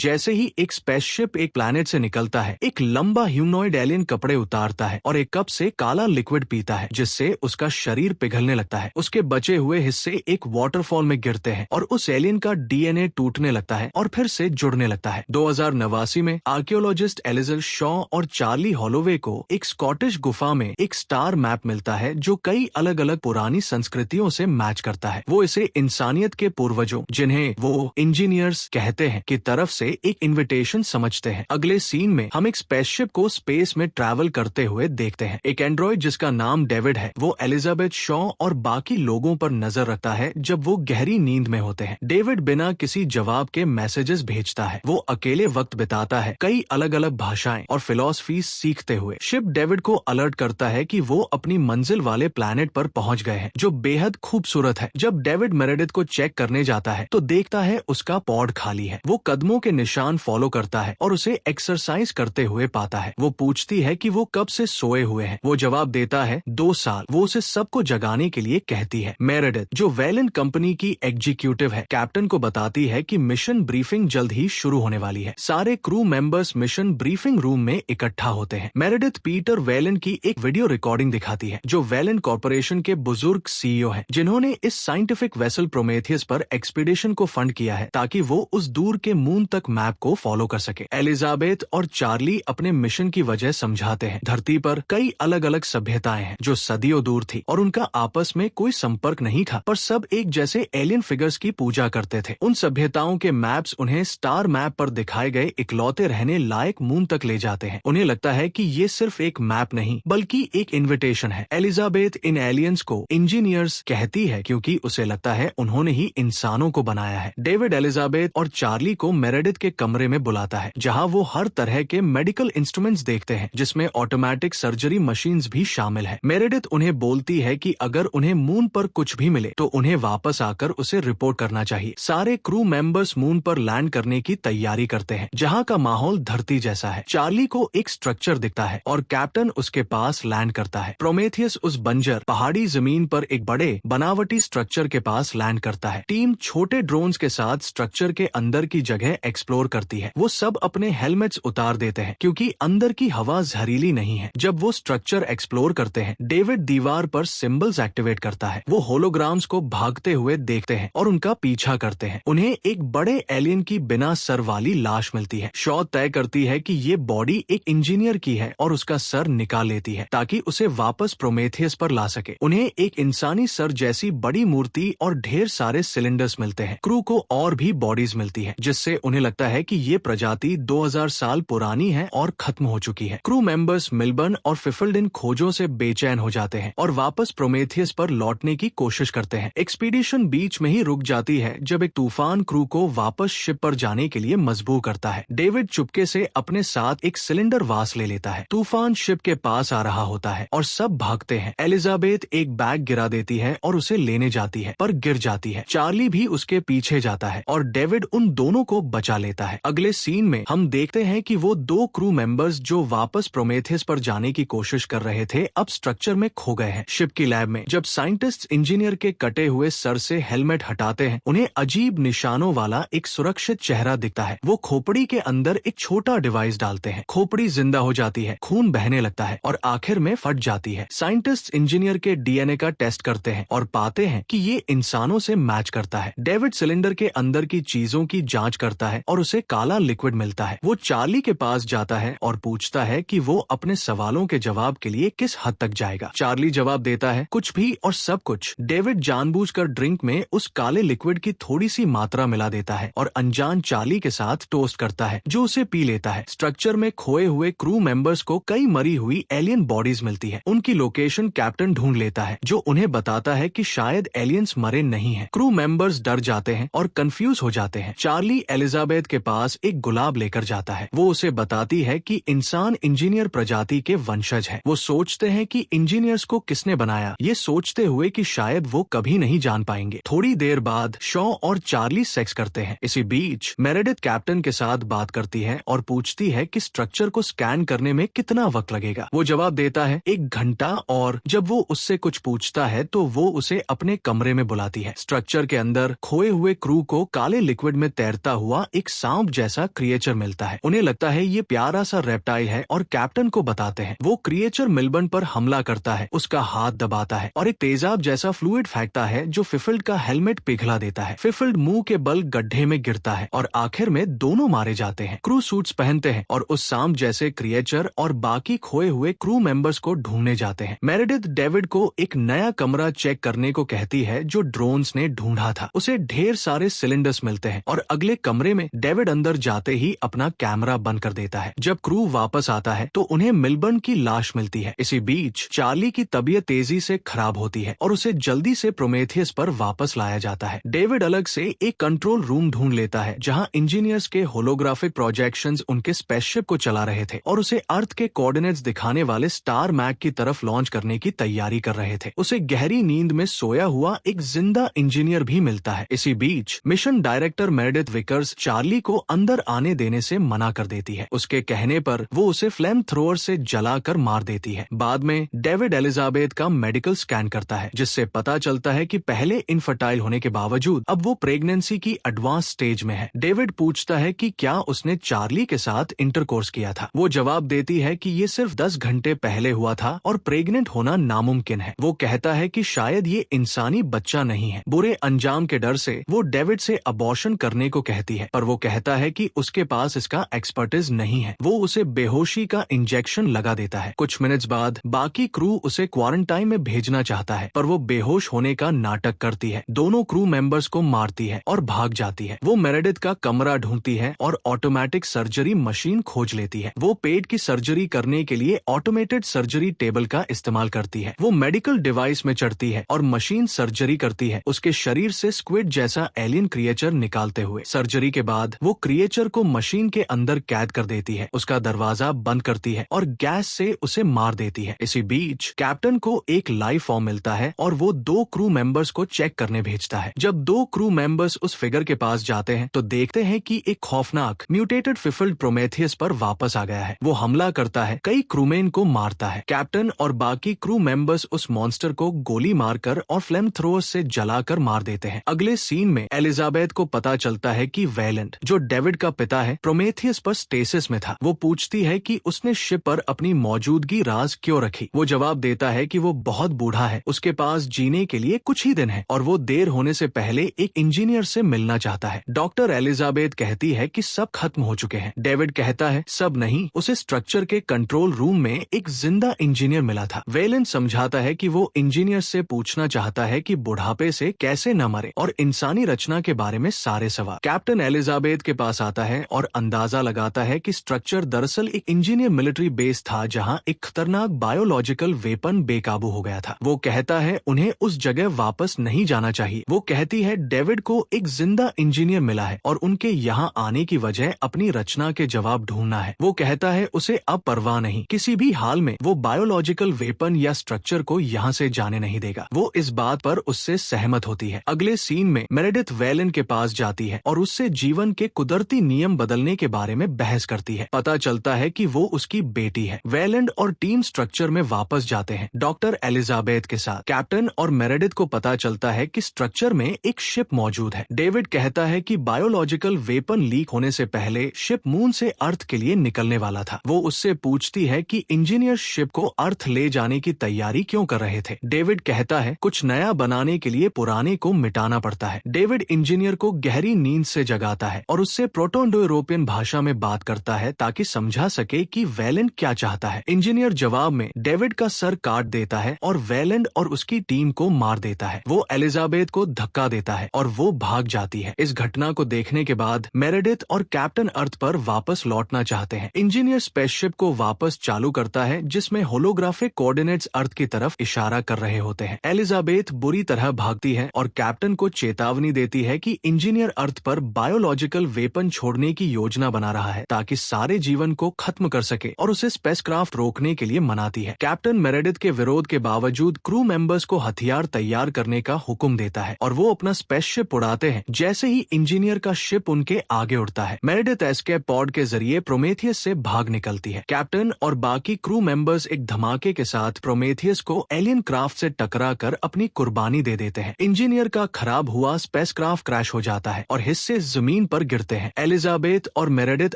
जैसे ही एक स्पेसशिप एक प्लैनेट से निकलता है, एक लंबा ह्यूमनॉइड एलियन कपड़े उतारता है और एक कप से काला लिक्विड पीता है, जिससे उसका शरीर पिघलने लगता है। उसके बचे हुए हिस्से एक वाटरफॉल में गिरते हैं और उस एलियन का डीएनए टूटने लगता है और फिर से जुड़ने लगता है। 2089 में आर्कियोलॉजिस्ट एलिजल शॉ और चार्ली हॉलोवे को एक स्कॉटिश गुफा में एक स्टार मैप मिलता है जो कई अलग अलग पुरानी संस्कृतियों से मैच करता है। वो इसे इंसानियत के पूर्वजों, जिन्हें वो इंजीनियर्स कहते हैं, की तरफ से एक इन्विटेशन समझते हैं। अगले सीन में हम एक स्पेसशिप को स्पेस में ट्रैवल करते हुए देखते हैं। एक एंड्रॉइड जिसका नाम डेविड है, वो एलिजाबेथ शॉ और बाकी लोगों पर नजर रखता है जब वो गहरी नींद में होते हैं। डेविड बिना किसी जवाब के मैसेजेस भेजता है। वो अकेले वक्त बिताता है, कई अलग अलग भाषाएं और फिलॉसफी सीखते हुए। शिप डेविड को अलर्ट करता है कि वो अपनी मंजिल वाले प्लैनेट पर पहुंच गए हैं, जो बेहद खूबसूरत है। जब डेविड मेरेडिथ को चेक करने जाता है तो देखता है उसका पॉड खाली है। वो कदमों के निशान फॉलो करता है और उसे एक्सरसाइज करते हुए पाता है। वो पूछती है कि वो कब से सोए हुए हैं। वो जवाब देता है 2 साल। वो उसे सबको जगाने के लिए कहती है। मेरेडिथ, जो वेलेंट कंपनी की एग्जीक्यूटिव है, कैप्टन को बताती है कि मिशन ब्रीफिंग जल्द ही शुरू होने वाली है। सारे crew members mission briefing room में इकट्ठा होते हैं। मेरेडिथ पीटर वेलेंट की एक वीडियो रिकॉर्डिंग दिखाती है, जो वेलेंट कॉर्पोरेशन के बुजुर्ग सीईओ हैं, जिन्होंने इस साइंटिफिक वेसल प्रोमेथियस पर एक्सपीडिशन को फंड किया है ताकि वो उस दूर के मून तक मैप को फॉलो कर सके। एलिजाबेथ और चार्ली अपने मिशन की वजह समझाते हैं। धरती पर कई अलग अलग सभ्यताएं हैं जो सदियों दूर थी और उनका आपस में कोई संपर्क नहीं था, पर सब एक जैसे एलियन फिगर्स की पूजा करते थे। उन सभ्यताओं के मैप्स उन्हें स्टार मैप पर दिखाए गए इकलौते रहने लायक मून तक ले जाते हैं। उन्हें लगता है कि ये सिर्फ एक मैप नहीं बल्कि एक इन्विटेशन है। एलिजाबेथ इन एलियंस को इंजीनियर्स कहती है क्योंकि उसे लगता है उन्होंने ही इंसानों को बनाया है। डेविड एलिजाबेथ और चार्ली को मेरेडिथ के कमरे में बुलाता है, जहां वो हर तरह के मेडिकल इंस्ट्रूमेंट्स देखते हैं, जिसमें ऑटोमेटिक सर्जरी मशीन्स भी शामिल है। मेरेडिथ उन्हें बोलती है कि अगर उन्हें मून पर कुछ भी मिले तो उन्हें वापस आकर उसे रिपोर्ट करना चाहिए। सारे क्रू मेंबर्स मून पर लैंड करने की तैयारी करते हैं, जहां का माहौल धरती जैसा है। चार्ली को एक स्ट्रक्चर दिखता है और कैप्टन उसके पास लैंड करता है। प्रोमेथियस उस बंजर पहाड़ी जमीन पर एक बड़े बनावटी स्ट्रक्चर के पास लैंड करता है। टीम छोटे ड्रोन्स के साथ स्ट्रक्चर के अंदर की जगह एक्सप्लोर करती है। वो सब अपने हेलमेट्स उतार देते हैं क्योंकि अंदर की हवा जहरीली नहीं है। जब वो स्ट्रक्चर एक्सप्लोर करते हैं, डेविड दीवार पर सिंबल्स एक्टिवेट करता है। वो होलोग्राम्स को भागते हुए देखते हैं और उनका पीछा करते हैं। उन्हें एक बड़े एलियन की बिना सर वाली लाश मिलती है। शॉ तय करती है कि ये बॉडी एक इंजीनियर की है और उसका सर निकाल लेती है ताकि उसे वापस प्रोमेथियस पर ला सके। उन्हें एक इंसानी सर जैसी बड़ी मूर्ति और ढेर सारे सिलेंडर्स मिलते हैं। क्रू को और भी बॉडीज मिलती है, जिससे उन्हें लगता है कि ये प्रजाति 2000 साल पुरानी है और खत्म हो चुकी है। क्रू मेंबर्स मिल्बर्न और फिफल्डिन खोजों से बेचैन हो जाते हैं और वापस प्रोमेथियस पर लौटने की कोशिश करते हैं। एक्सपीडिशन बीच में ही रुक जाती है जब एक तूफान क्रू को वापस शिप पर जाने के लिए मजबूर करता है। डेविड चुपके से अपने साथ एक सिलेंडर वास ले लेता है। तूफान शिप के पास आ रहा होता है और सब भागते हैं। एलिजाबेथ एक बैग गिरा देती है और उसे लेने जाती है, पर गिर जाती है। चार्ली भी उसके पीछे जाता है और डेविड उन दोनों को बचा लेता है। अगले सीन में हम देखते हैं कि वो 2 क्रू मेंबर्स जो वापस प्रोमेथियस पर जाने की कोशिश कर रहे थे, अब स्ट्रक्चर में खो गए हैं। शिप की लैब में जब साइंटिस्ट इंजीनियर के कटे हुए सर से हेलमेट हटाते हैं, उन्हें अजीब निशानों वाला एक सुरक्षित चेहरा दिखता है। वो खोपड़ी के अंदर एक छोटा डिवाइस डालते हैं। खोपड़ी जिंदा हो जाती है, खून बहने लगता है और आखिर में फट जाती है। साइंटिस्ट इंजीनियर के डीएनए का टेस्ट करते हैं और पाते हैं कि ये इंसानों से मैच करता है। डेविड सिलेंडर के अंदर की चीजों की जांच करता है और उसे काला लिक्विड मिलता है। वो चार्ली के पास जाता है और पूछता है कि वो अपने सवालों के जवाब के लिए किस हद तक जाएगा। चार्ली जवाब देता है, कुछ भी और सब कुछ। डेविड जानबूझकर ड्रिंक में उस काले लिक्विड की थोड़ी सी मात्रा मिला देता है और अनजान चार्ली के साथ टोस्ट करता है, जो उसे पी लेता है। स्ट्रक्चर में खोए हुए क्रू मेंबर्स को कई मरी हुई एलियन बॉडीज मिलती है। उनकी लोकेशन कैप्टन ढूंढ लेता है, जो उन्हें बताता है कि शायद एलियंस मरे नहीं हैं। क्रू मेंबर्स डर जाते हैं और कंफ्यूज हो जाते हैं। चार्ली एलिजाबेथ के पास एक गुलाब लेकर जाता है। वो उसे बताती है कि इंसान इंजीनियर प्रजाति के वंशज है। वो सोचते हैं कि इंजीनियर्स को किसने बनाया, ये सोचते हुए कि शायद वो कभी नहीं जान पाएंगे। थोड़ी देर बाद शॉ और चार्ली सेक्स करते हैं। इसी बीच मेरेडिथ कैप्टन के साथ बात करती है और पूछती है कि स्ट्रक्चर को स्कैन करने में कितना वक्त लगेगा। वो जवाब देता है 1 घंटा, और जब वो उससे कुछ पूछता है तो वो उसे अपने कमरे में बुलाती है। स्ट्रक्चर के अंदर खोए हुए क्रू को काले लिक्विड में तैरता हुआ एक सांप जैसा क्रिएचर मिलता है। उन्हें लगता है ये प्यारा सा रेप्टाइल है और कैप्टन को बताते हैं। वो क्रिएचर मिलबर्न पर हमला करता है, उसका हाथ दबाता है और एक तेजाब जैसा फ्लूइड फेंकता है जो फिफिल्ड का हेलमेट पिघला देता है। फिफिल्ड मुंह के बल गड्ढे में गिरता है और आखिर में दोनों मारे जाते हैं। क्रू सूट्स पहनते हैं और उस सांप जैसे क्रिएचर और बाकी खोए हुए क्रू मेंबर्स को ढूंढने जाते हैं। मेरेडिथ डेविड को एक नया कमरा चेक करने को कहती है जो ड्रोन्स ने ढूंढा था। उसे ढेर सारे सिलेंडर्स मिलते हैं और अगले कमरे में डेविड अंदर जाते ही अपना कैमरा बंद कर देता है। जब क्रू वापस आता है तो उन्हें मिलबर्न की लाश मिलती है। इसी बीच चार्ली की तबीयत तेजी से खराब होती है और उसे जल्दी से प्रोमेथियस पर वापस लाया जाता है। डेविड अलग से एक कंट्रोल रूम ढूंढ लेता है जहां इंजीनियर्स के होलोग्राफिक प्रोजेक्शंस उनके स्पेसशिप को चला रहे थे और उसे अर्थ के कोऑर्डिनेट्स दिखाने वाले स्टार मैक की तरफ लॉन्च करने की तैयारी कर रहे थे। उसे गहरी नींद में सोया हुआ एक जिंदा इंजीनियर भी मिलता है। इसी बीच mission director Meredith Vickers Charlie को अंदर आने देने से मना कर देती है। उसके कहने पर वो उसे फ्लेम थ्रोअर से जलाकर मार देती है। बाद में डेविड एलिजाबेथ का मेडिकल स्कैन करता है जिससे पता चलता है कि पहले इनफर्टाइल होने के बावजूद अब वो प्रेगनेंसी की एडवांस स्टेज में है। डेविड पूछता है कि क्या उसने चार्ली के साथ इंटरकोर्स किया था। वो जवाब देती है कि ये सिर्फ 10 घंटे पहले हुआ था और प्रेग्नेंट होना नामुमकिन है। वो कहता है कि शायद ये इंसानी बच्चा नहीं है। बुरे अंजाम के डर से वो डेविड से अबॉर्शन करने को कहती है, पर वो कहता है कि उसके पास इसका एक्सपर्टीज नहीं है। वो उसे बेहोशी का इंजेक्शन लगा देता है। कुछ मिनट्स बाद बाकी क्रू उसे क्वारंटाइन में भेजना चाहता है, पर वो बेहोश होने का नाटक करती है, दोनों क्रू मेंबर्स को मारती है और भाग जाती है। वो मेरेडिथ का कमरा ढूंढती है और ऑटोमेटिक सर्जरी मशीन खोज लेती है। वो पेट की सर्जरी करने के लिए ऑटोमेटेड सर्जरी टेबल का इस्तेमाल करती है। वो मेडिकल डिवाइस में चढ़ती है और मशीन सर्जरी करती है, उसके शरीर से स्क्विड जैसा एलियन क्रिएचर निकालते हुए। सर्जरी के बाद वो क्रिएचर को मशीन के अंदर कैद कर देती है, उसका दरवाजा बंद करती है और गैस से उसे मार देती है। इसी बीच कैप्टन को एक लाइव फॉर्म मिलता है और वो 2 क्रू मेंबर्स को चेक करने भेजता है। जब 2 क्रू मेंबर्स उस फिगर के पास जाते हैं तो देखते हैं कि एक खौफनाक म्यूटेटेड फिफिल्ड प्रोमेथियस पर वापस आ गया है। वो हमला करता है, कई क्रूमेन को मारता है। कैप्टन और बाकी क्रू मेंबर्स उस मॉन्स्टर को गोली मारकर और फ्लेम थ्रोअर से जलाकर मार देते हैं। अगले सीन में एलिजाबेथ को पता चलता है कि वेलेंट, जो डेविड का पिता है, प्रोमेथियस पर स्टेसिस में था। वो पूछती है कि उसने शिप पर अपनी मौजूदगी राज क्यों रखी। वो जवाब देता है कि वो बहुत बूढ़ा है, उसके पास जीने के लिए कुछ ही दिन है और वो देर होने से पहले एक इंजीनियर से मिलना चाहता है। डॉक्टर एलिजाबेथ कहती है कि सब खत्म हो चुके हैं। डेविड कहता है सब नहीं, उसे स्ट्रक्चर के कंट्रोल रूम में एक जिंदा इंजीनियर मिला था। वेलेंट समझाता है कि वो इंजीनियर से पूछना चाहता है कि बुढ़ापे से कैसे न मरे और इंसानी रचना के बारे में सारे सवाल। कैप्टन एलिजाबेथ के पास आता है और अंदाजा लगाता है कि स्ट्रक्चर दरअसल एक इंजीनियर मिलिट्री बेस था जहां एक खतरनाक बायोलॉजिकल वेपन बेकाबू हो गया था। वो कहता है उन्हें उस जगह वापस नहीं जाना चाहिए। वो कहती है डेविड को एक जिंदा इंजीनियर मिला है और उनके यहाँ आने की वजह अपनी रचना के जवाब ढूंढना है। वो कहता है उसे अब परवाह नहीं, किसी भी हाल में वो बायोलॉजिकल वेपन या स्ट्रक्चर को यहाँ से जाने नहीं देगा। वो इस बात पर उससे सहमत होती है। अगले सीन में मेरेडिथ वेलेंट के पास जाती है और उससे जीवन के कुदरती नियम बदलने के बारे में बहस करती है। पता चलता है कि वो उसकी बेटी है। वेलेंट और टीम स्ट्रक्चर में वापस जाते हैं डॉक्टर एलिजाबेथ के साथ। कैप्टन और मेरेडिथ को पता चलता है कि स्ट्रक्चर में एक शिप मौजूद है। डेविड कहता है कि बायोलॉजिकल वेपन लीक होने से पहले शिप मून से अर्थ के लिए निकलने वाला था। वो उससे पूछती है कि इंजीनियर शिप को अर्थ ले जाने की तैयारी क्यों कर रहे थे। डेविड कहता है कुछ नया बनाने के लिए पुराने को मिटाना पड़ता है। डेविड इंजीनियर को गहरी नींद से जगाता है और उससे प्रोटो-इंडो यूरोपियन भाषा में बात करता है ताकि समझा सके कि वेलेंट क्या चाहता है। इंजीनियर जवाब में डेविड का सर काट देता है और वेलेंट और उसकी टीम को मार देता है। वो एलिजाबेथ को धक्का देता है और वो भाग जाती है। इस घटना को देखने के बाद मेरेडिथ और कैप्टन अर्थ पर वापस लौटना चाहते हैं। इंजीनियर स्पेसशिप को वापस चालू करता है जिसमें होलोग्राफिक कोऑर्डिनेट्स अर्थ की तरफ इशारा कर रहे होते हैं। एलिजाबेथ बुरी तरह भागती है और कैप्टन को चेतावनी देती है कि इंजीनियर अर्थ पर बायोलॉजिकल वेपन छोड़ने की योजना बना रहा है ताकि सारे जीवन को खत्म कर सके और उसे स्पेसक्राफ्ट रोकने के लिए मनाती है। कैप्टन मेरेडिथ के विरोध के बावजूद क्रू मेंबर्स को हथियार तैयार करने का हुक्म देता है और वो अपना स्पेसशिप उड़ाते हैं। जैसे ही इंजीनियर का शिप उनके आगे उड़ता है, मेरेडिथ एस्केप पॉड के जरिए प्रोमेथियस से भाग निकलती है। कैप्टन और बाकी क्रू मेंबर्स एक धमाके के साथ प्रोमेथियस को एलियन क्राफ्ट से टकरा कर अपनी कुर्बानी दे देते हैं। इंजीनियर का खराब हुआ स्पेसक्राफ्ट क्रैश हो जाता है और हिस्से जमीन पर पर गिरते हैं। एलिजाबेथ और मेरेडिथ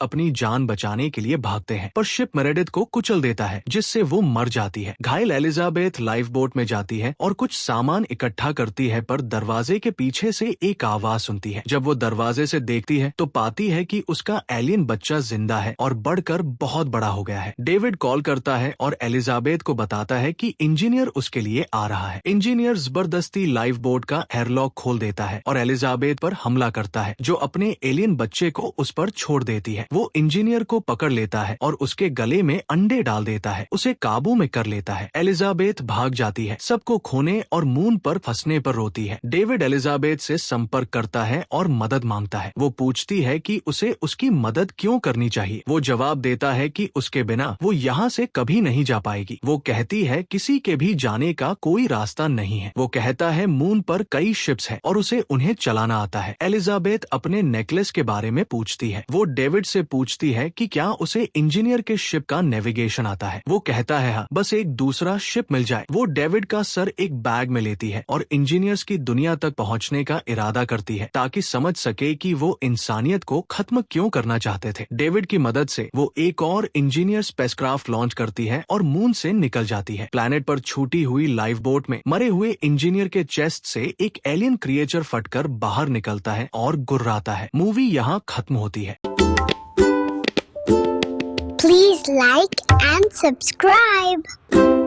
अपनी जान बचाने के लिए भागते हैं, पर शिप मेरेडिथ को कुचल देता है, जिससे वो मर जाती है। घायल एलिजाबेथ लाइफ बोट में जाती है और कुछ सामान इकट्ठा करती है, पर दरवाजे के पीछे से एक आवाज सुनती है। जब वो दरवाजे से देखती है तो पाती है कि उसका एलियन बच्चा जिंदा है और बढ़कर बहुत बड़ा हो गया है। डेविड कॉल करता है और एलिजाबेथ को बताता है कि इंजीनियर उसके लिए आ रहा है। इंजीनियर जबरदस्ती लाइफ बोट का एयरलॉक खोल देता है और एलिजाबेथ पर हमला करता है, जो अपने एलियन बच्चे को उस पर छोड़ देती है। वो इंजीनियर को पकड़ लेता है और उसके गले में अंडे डाल देता है, उसे काबू में कर लेता है। एलिजाबेथ भाग जाती है, सबको खोने और मून पर फंसने पर रोती है। डेविड एलिजाबेथ से संपर्क करता है और मदद मांगता है। वो पूछती है कि उसे उसकी मदद क्यों करनी चाहिए। वो जवाब देता है कि उसके बिना वो यहाँ से कभी नहीं जा पाएगी। वो कहती है किसी के भी जाने का कोई रास्ता नहीं है। वो कहता है मून पर कई शिप्स हैं और उसे उन्हें चलाना आता है। एलिजाबेथ अपने नेकलेस के बारे में पूछती है। वो डेविड से पूछती है कि क्या उसे इंजीनियर के शिप का नेविगेशन आता है। वो कहता है हाँ, बस एक दूसरा शिप मिल जाए। वो डेविड का सर एक बैग में लेती है और इंजीनियर्स की दुनिया तक पहुंचने का इरादा करती है, ताकि समझ सके कि वो इंसानियत को खत्म क्यों करना चाहते थे। डेविड की मदद से वो एक और इंजीनियर स्पेसक्राफ्ट लॉन्च करती है और मून से निकल जाती है। प्लैनेट पर छूटी हुई लाइफ बोट में मरे हुए इंजीनियर के चेस्ट से एक एलियन क्रिएचर फटकर बाहर निकलता है और गुर्राता है। मूवी यहाँ खत्म होती है। Please like and subscribe.